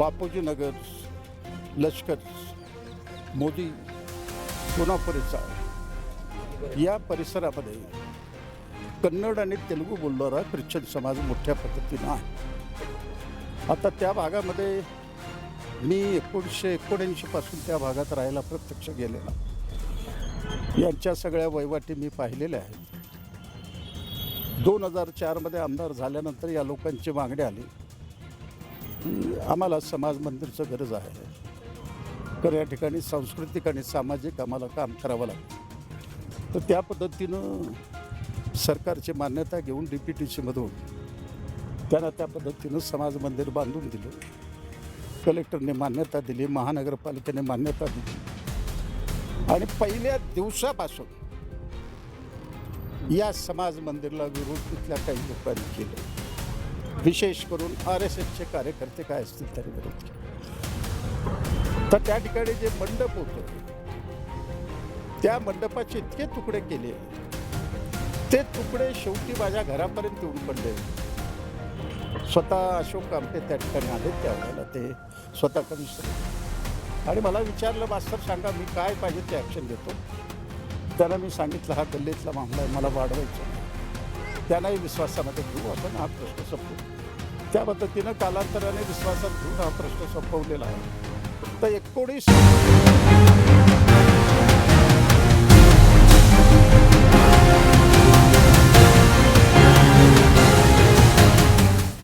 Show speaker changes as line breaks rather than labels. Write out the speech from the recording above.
बापूजी नगर, लष्कर, मोदी, पुणा परिसर या परिसरामध्ये कन्नड आणि तेलुगू बोलणारा ख्रिश्चन समाज मोठ्या पद्धतीनं आहे. आता त्या भागामध्ये मी 1979 पासून त्या भागात राहायला प्रत्यक्ष गेलेला. यांच्या सगळ्या वहिवाटी मी पाहिलेल्या आहेत. 2004 मध्ये आमदार झाल्यानंतर या लोकांची मागणी आली की आम्हाला समाज मंदिरचं गरज आहे, तर या ठिकाणी सांस्कृतिक आणि सामाजिक आम्हाला काम करावं लागतं. तर त्या पद्धतीनं सरकारची मान्यता घेऊन DPTCमधून त्यांना त्या पद्धतीनं समाज मंदिर बांधून दिलं. कलेक्टरने मान्यता दिली, महानगरपालिकेने मान्यता दिली आणि पहिल्या दिवसापासून या समाज मंदिरला विरोध तिथल्या काही लोकांनी केले. विशेष करून RSSचे कार्यकर्ते काय असतील तरी विरोध केले. तर त्या ठिकाणी जे मंडप होतं त्या मंडपाचे इतके तुकडे केले, ते तुकडे शेवटी माझ्या घरापर्यंत येऊन पडले. स्वतः अशोक कामटे त्या ठिकाणी आले त्यावेळेला, ते स्वतः कमिशनर, आणि मला विचारलं, मास्तर सांगा मी काय पाहिजे ते ॲक्शन घेतो. त्यांना मी सांगितलं हा गल्लीतला मामला आहे, मला वाढवायचं. त्यांनाही विश्वासामध्ये घेऊ, आपण हा प्रश्न संपवू. त्या पद्धतीनं कालांतराने विश्वासात घेऊन हा प्रश्न संपवलेला आहे. तर 19